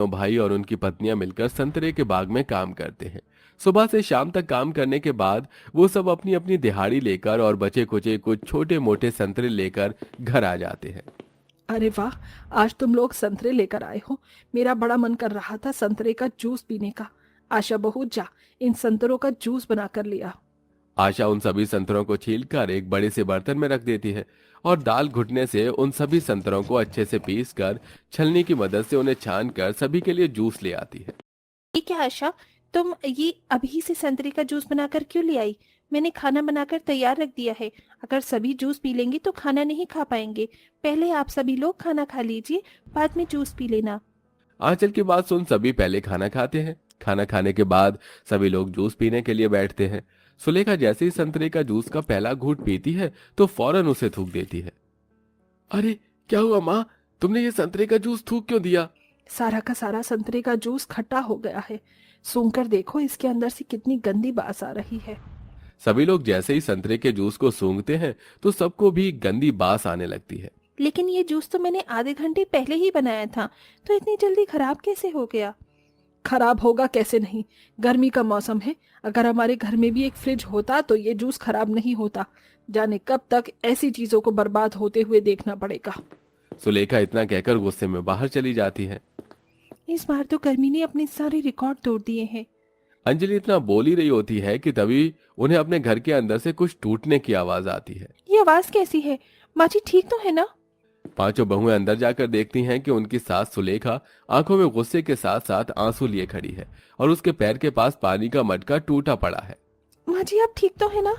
दोनों भाई और उनकी पत्नियां मिलकर संतरे के बाग में काम करते हैं। सुबह से शाम तक काम करने के बाद वो सब अपनी अपनी दिहाड़ी लेकर और बचे कुचे कुछ छोटे मोटे संतरे लेकर घर आ जाते हैं। अरे वाह, आज तुम लोग संतरे लेकर आए हो। मेरा बड़ा मन कर रहा था संतरे का जूस पीने का। आशा बहू, जा इन संतरों का जूस बनाकर लिया। आशा उन सभी संतरों को छीलकर एक बड़े से बर्तन में रख देती है और दाल घुटने से उन सभी संतरों को अच्छे से पीसकर छलनी की मदद से उन्हें छानकर सभी के लिए जूस ले आती है। ये क्या आशा, तुम ये अभी से संतरे का जूस बनाकर क्यों ले आई? मैंने खाना बनाकर तैयार रख दिया है। अगर सभी जूस पी लेंगे तो खाना नहीं खा पाएंगे। पहले आप सभी लोग खाना खा लीजिए, बाद में जूस पी लेना। आंचल की बात सुन सभी पहले खाना खाते हैं। खाना खाने के बाद सभी लोग जूस पीने के लिए बैठते हैं। सुलेखा जैसे ही संतरे का जूस का पहला घूंट पीती है तो फौरन उसे थूक देती है। अरे क्या हुआ माँ, तुमने ये संतरे का जूस थूक क्यों दिया? सारा का सारा संतरे का जूस खट्टा हो गया है। सूंघकर देखो, इसके अंदर से कितनी गंदी बास आ रही है। सभी लोग जैसे ही संतरे के जूस को सूंघते हैं तो सबको भी गंदी बास आने लगती है। लेकिन ये जूस तो मैंने आधे घंटे पहले ही बनाया था, तो इतनी जल्दी खराब कैसे हो गया? खराब होगा कैसे नहीं, गर्मी का मौसम है। अगर हमारे घर में भी एक फ्रिज होता तो ये जूस खराब नहीं होता। जाने कब तक ऐसी चीजों को बर्बाद होते हुए देखना पड़ेगा। सुलेखा इतना कहकर गुस्से में बाहर चली जाती है। इस बार तो गर्मी ने अपने सारे रिकॉर्ड तोड़ दिए हैं। अंजलि इतना बोल ही रही होती है कि तभी उन्हें अपने घर के अंदर से कुछ टूटने की आवाज आती है। ये आवाज कैसी है? माँ जी ठीक तो है ना? पांचों बहुएं अंदर जाकर देखती हैं कि उनकी सास सुलेखा आंखों में गुस्से के साथ साथ आंसू लिए खड़ी है और उसके पैर के पास पानी का मटका टूटा पड़ा है। माँ जी आप ठीक तो है ना?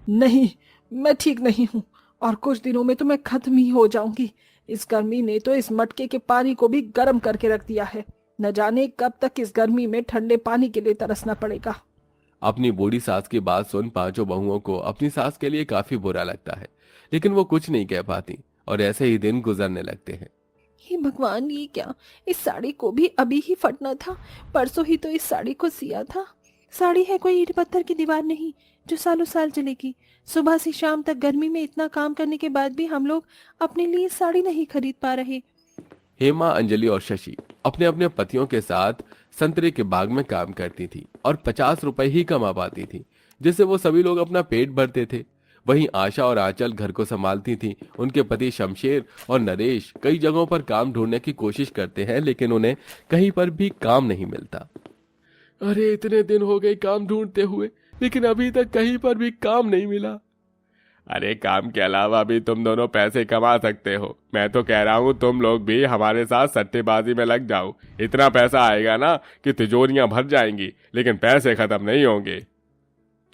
नहीं, मैं ठीक नहीं हूँ और कुछ दिनों में तो मैं खत्म ही हो जाऊंगी। इस गर्मी ने तो इस मटके के पानी को भी गर्म करके रख दिया है। न जाने कब तक इस गर्मी में ठंडे पानी के लिए तरसना पड़ेगा। अपनी बूढ़ी सास की बात सुन पांचों बहुओं को अपनी सास के लिए काफी बुरा लगता है, लेकिन वो कुछ नहीं कह पाती और ऐसे ही दिन गुजरने लगते हैं। हे भगवान, ये क्या? इस साड़ी को भी अभी ही फटना था। परसों ही तो इस साड़ी को सिया था। साड़ी है कोई ईंट पत्थर की दीवार नहीं जो सालों साल चलेगी। सुबह से शाम तक गर्मी में इतना काम करने के बाद भी हम लोग अपने लिए साड़ी नहीं खरीद पा रहे। हेमा, अंजलि और शशि अपने अपने पतियों के साथ संतरे के बाग में काम करती थी और 50 रुपए ही कमा पाती थी, जिससे वो सभी लोग अपना पेट भरते थे। वहीं आशा और आंचल घर को संभालती थी। उनके पति शमशेर और नरेश कई जगहों पर काम ढूंढने की कोशिश करते हैं, लेकिन उन्हें कहीं पर भी काम नहीं मिलता। अरे इतने दिन हो गए काम ढूंढते हुए, लेकिन अभी तक कहीं पर भी काम नहीं मिला। अरे काम के अलावा भी तुम दोनों पैसे कमा सकते हो। मैं तो कह रहा हूँ तुम लोग भी हमारे साथ सट्टेबाजी में लग जाओ। इतना पैसा आएगा ना कि तिजोरियां भर जाएंगी, लेकिन पैसे खत्म नहीं होंगे।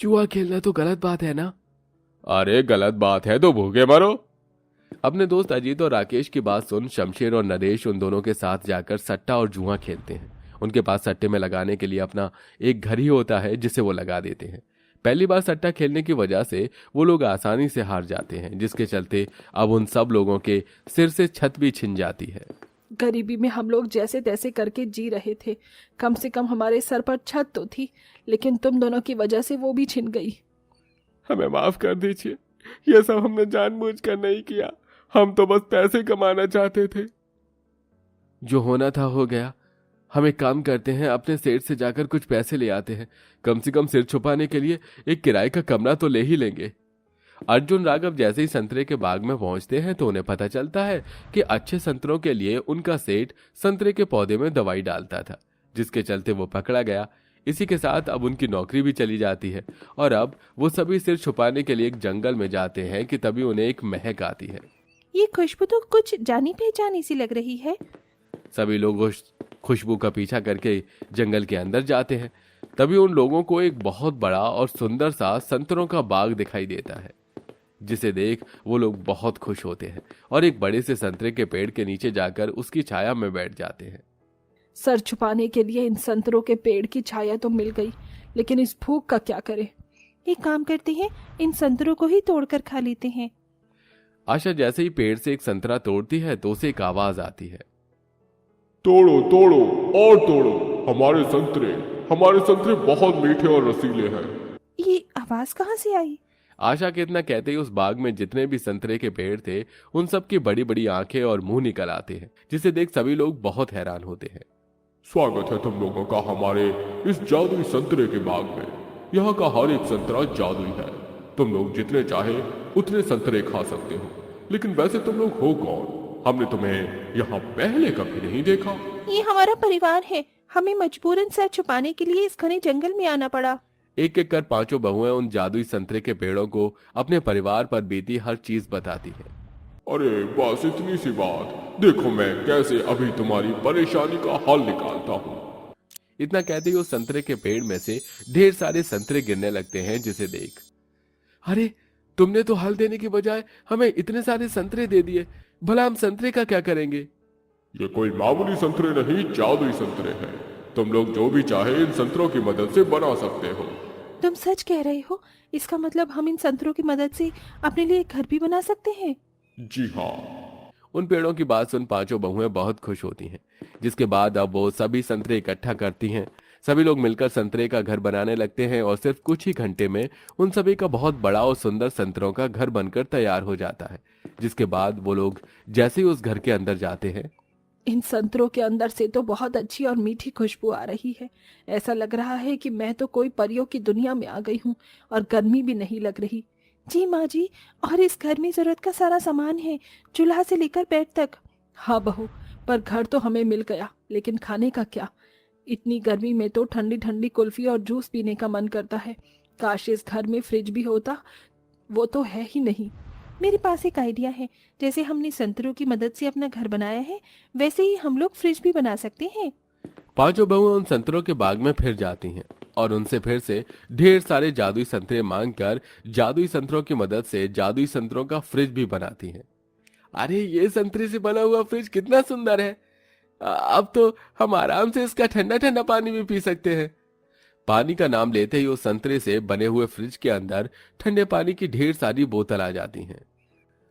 जुआ खेलना तो गलत बात है ना? अरे गलत बात है तो भूखे मरो। अपने दोस्त अजीत और राकेश की बात सुन शमशेर और नरेश उन दोनों के साथ जाकर सट्टा और जुआ खेलते हैं। उनके पास सट्टे में लगाने के लिए अपना एक घर ही होता है जिसे वो लगा देते हैं। पहली बार सट्टा खेलने की वजह से वो लोग आसानी से हार जाते हैं, जिसके चलते अब उन सब लोगों के सिर से छत भी छिन जाती है। गरीबी में हम लोग जैसे तैसे करके जी रहे थे। कम से कम हमारे सर पर छत तो थी, लेकिन तुम दोनों की वजह से वो भी छिन गई। हमें माफ कर दीजिए, ये सब हमने जानबूझकर नहीं किया। हम तो बस पैसे कमाना चाहते थे। जो होना था हो गया। हम एक काम करते हैं, अपने सेठ से जाकर कुछ पैसे ले आते हैं। कम से कम सिर छुपाने के लिए एक किराए का कमरा तो ले ही लेंगे। अर्जुन राघव जैसे ही संतरे के बाग में पहुंचते हैं तो उन्हें पता चलता है कि अच्छे संतरों के लिए उनका सेठ संतरे के पौधे में दवाई डालता था, जिसके चलते वो पकड़ा गया। इसी के साथ अब उनकी नौकरी भी चली जाती है और अब वो सभी सिर छुपाने के लिए एक जंगल में जाते हैं कि तभी उन्हें एक महक आती है। ये खुशबू तो कुछ जानी पहचानी सी लग रही है। सभी लोग उस खुशबू का पीछा करके जंगल के अंदर जाते हैं। तभी उन लोगों को एक बहुत बड़ा और सुंदर सा संतरों का बाग दिखाई देता है, जिसे देख वो लोग बहुत खुश होते हैं और एक बड़े से संतरे के पेड़ के नीचे जाकर उसकी छाया में बैठ जाते हैं। सर छुपाने के लिए इन संतरों के पेड़ की छाया तो मिल गई, लेकिन इस भूख का क्या करें? एक काम करते हैं, इन संतरों को ही तोड़कर खा लेते हैं। आशा जैसे ही पेड़ से एक संतरा तोड़ती है तो उसे एक आवाज आती है, तोड़ो तोड़ो और तोड़ो, हमारे संतरे बहुत मीठे और रसीले हैं। ये आवाज कहाँ से आई? आशा के इतना कहते ही उस बाग में जितने भी संतरे के पेड़ थे उन सब की बड़ी बड़ी आंखें और मुंह निकल आते हैं, जिसे देख सभी लोग बहुत हैरान होते हैं। स्वागत है तुम लोगों का हमारे इस जादुई संतरे के बाग में। यहाँ का हर एक संतरा जादुई है। तुम लोग जितने चाहे उतने संतरे खा सकते हो। लेकिन वैसे तुम लोग हो कौन? हमने तुम्हें यहाँ पहले कभी नहीं देखा। ये हमारा परिवार है। हमें मजबूरन सर छुपाने के लिए इस घने जंगल में आना पड़ा। एक एक कर पांचों बहुएं उन जादुई संतरे के पेड़ों को अपने परिवार पर बीती हर चीज बताती हैं। अरे बस इतनी सी बात, देखो मैं कैसे अभी तुम्हारी परेशानी का हल निकालता हूँ। इतना कहते ही उस संतरे के पेड़ में से ढेर सारे संतरे गिरने लगते हैं, जिसे देख अरे तुमने तो हल देने की बजाय हमें इतने सारे संतरे दे दिए। भला हम संतरे का क्या करेंगे? ये कोई मामूली संतरे नहीं, जादुई संतरे हैं। तुम लोग जो भी चाहे इन संतरों की मदद से बना सकते हो। तुम सच कह रहे हो? इसका मतलब हम इन संतरों की मदद से अपने लिए एक घर भी बना सकते हैं? जी हाँ। उन पेड़ों की बात सुन पांचों बहुएं बहुत खुश होती हैं, जिसके बाद अब वो सभी संतरे इकट्ठा करती हैं। सभी लोग मिलकर संतरे का घर बनाने लगते हैं और सिर्फ कुछ ही घंटे में उन सभी का बहुत बड़ा और सुंदर संतरों का घर बनकर तैयार हो जाता है। जिसके बाद वो लोग जैसे ही उस घर के अंदर जाते हैं, इन संतरों के अंदर से तो बहुत अच्छी और मीठी खुशबू आ रही है। ऐसा लग रहा है कि मैं तो कोई परियों की दुनिया में आ गई हूँ और गर्मी भी नहीं लग रही। जी माँ जी, और इस घर में जरूरत का सारा सामान है, चूल्हा से लेकर बेड तक। हाँ बहू, पर घर तो हमें मिल गया, लेकिन खाने का क्या? इतनी गर्मी में तो ठंडी ठंडी कुल्फी और जूस पीने का मन करता है। काश इस घर में फ्रिज भी होता, वो तो है ही नहीं। मेरे पास एक आइडिया है। जैसे हमने संतरों की मदद से अपना घर बनाया है, वैसे ही हम लोग फ्रिज भी बना सकते हैं। पांचों बहुएं उन संतरों के बाग में फिर जाती हैं और उनसे फिर से ढेर सारे जादुई संतरे मांगकर जादुई संतरों की मदद से जादुई संतरों का फ्रिज भी बनाती हैं। अरे ये संतरे से बना हुआ फ्रिज कितना सुंदर है। अब तो हम आराम से इसका ठंडा ठंडा पानी भी पी सकते हैं। पानी का नाम लेते ही उस संतरे से बने हुए फ्रिज के अंदर ठंडे पानी की ढेर सारी बोतल आ जाती हैं।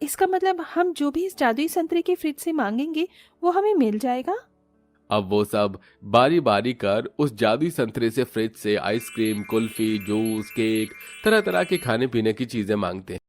इसका मतलब हम जो भी इस जादुई संतरे के फ्रिज से मांगेंगे वो हमें मिल जाएगा। अब वो सब बारी बारी कर उस जादुई संतरे से फ्रिज से आइसक्रीम, कुल्फी, जूस, केक, तरह तरह के खाने पीने की चीजें मांगते हैं।